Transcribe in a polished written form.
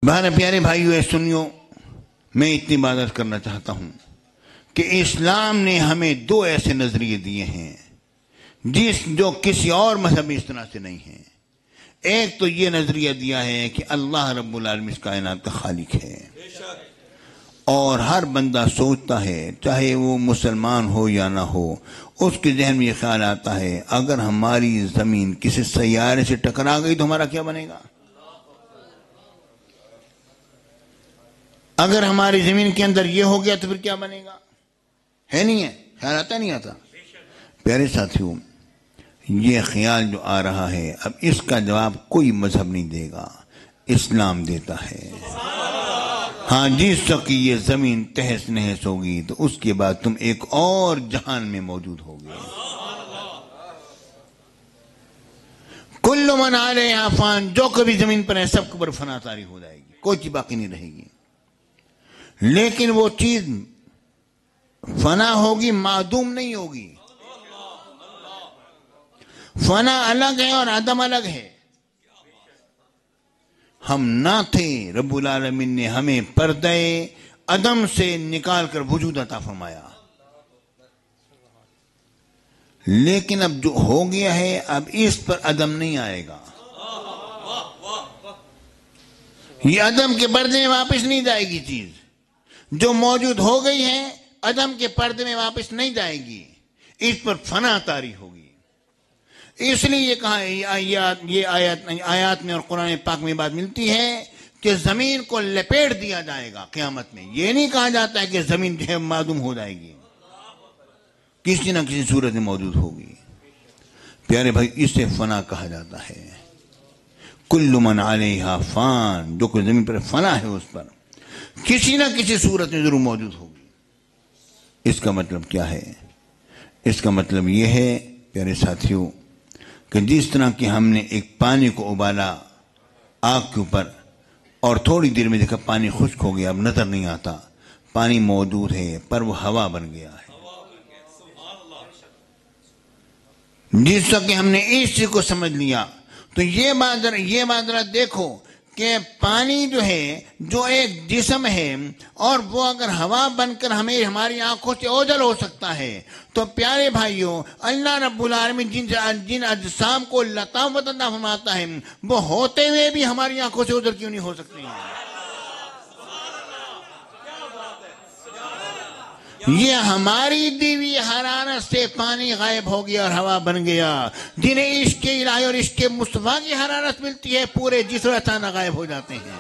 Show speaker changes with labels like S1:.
S1: بہر پیارے بھائیو سنیو، میں اتنی بات کرنا چاہتا ہوں کہ اسلام نے ہمیں دو ایسے نظریے دیے ہیں جو کسی اور مذہب اس طرح سے نہیں ہیں۔ ایک تو یہ نظریہ دیا ہے کہ اللہ رب العالمین اس کائنات کا خالق ہے، اور ہر بندہ سوچتا ہے، چاہے وہ مسلمان ہو یا نہ ہو، اس کے ذہن میں یہ خیال آتا ہے اگر ہماری زمین کسی سیارے سے ٹکرا گئی تو ہمارا کیا بنے گا؟ اگر ہماری زمین کے اندر یہ ہو گیا تو پھر کیا بنے گا؟ ہے نہیں ہے؟ خیال آتا نہیں آتا؟ پیارے ساتھیوں، یہ خیال جو آ رہا ہے، اب اس کا جواب کوئی مذہب نہیں دے گا، اسلام دیتا ہے۔ ہاں، جس وقت یہ زمین تہس نہس ہوگی تو اس کے بعد تم ایک اور جہان میں موجود ہوگے۔ کل من علیہا فان، جو کبھی زمین پر ہے سب پر فنا طاری ہو جائے گی، کوئی چیز باقی نہیں رہے گی، لیکن وہ چیز فنا ہوگی، معدوم نہیں ہوگی۔ فنا الگ ہے اور عدم الگ ہے۔ ہم نہ تھے، رب العالمین نے ہمیں پردے عدم سے نکال کر وجود عطا فرمایا، لیکن اب جو ہو گیا ہے اب اس پر عدم نہیں آئے گا، یہ عدم کے پردے میں واپس نہیں جائے گی۔ چیز جو موجود ہو گئی ہے عدم کے پردے میں واپس نہیں جائے گی، اس پر فنا طاری ہوگی۔ اس لیے یہ کہا، یہ آیات میں اور قرآن پاک میں بات ملتی ہے کہ زمین کو لپیٹ دیا جائے گا قیامت میں۔ یہ نہیں کہا جاتا ہے کہ زمین جو ہے معدوم ہو جائے گی، کسی نہ کسی صورت میں موجود ہوگی۔ پیارے بھائی، اسے فنا کہا جاتا ہے۔ کل من علیہا فان، جو کوئی زمین پر فنا ہے اس پر کسی نہ کسی صورت میں ضرور موجود ہوگی۔ اس کا مطلب کیا ہے؟ اس کا مطلب یہ ہے پیارے ساتھیوں کہ جس طرح کہ ہم نے ایک پانی کو ابالا آگ کے اوپر اور تھوڑی دیر میں دیکھا پانی خشک ہو گیا، اب نظر نہیں آتا، پانی موجود ہے پر وہ ہوا بن گیا ہے۔ جس طرح کہ ہم نے اس چیز کو سمجھ لیا تو یہ بات ذرا دیکھو کہ پانی جو ہے جو ایک جسم ہے، اور وہ اگر ہوا بن کر ہماری آنکھوں سے اوجھل ہو سکتا ہے، تو پیارے بھائیوں، اللہ رب العالمین جن اجسام کو لطافت عطا فرماتا ہے، وہ ہوتے ہوئے بھی ہماری آنکھوں سے اوجھل کیوں نہیں ہو سکتے ہیں؟ یہ ہماری دیوی حرارت سے پانی غائب ہو گیا اور ہوا بن گیا۔ جنہیں عشق الہی اور عشق مصطفیٰ کی حرارت ملتی ہے، پورے جسم اچانک غائب ہو جاتے ہیں۔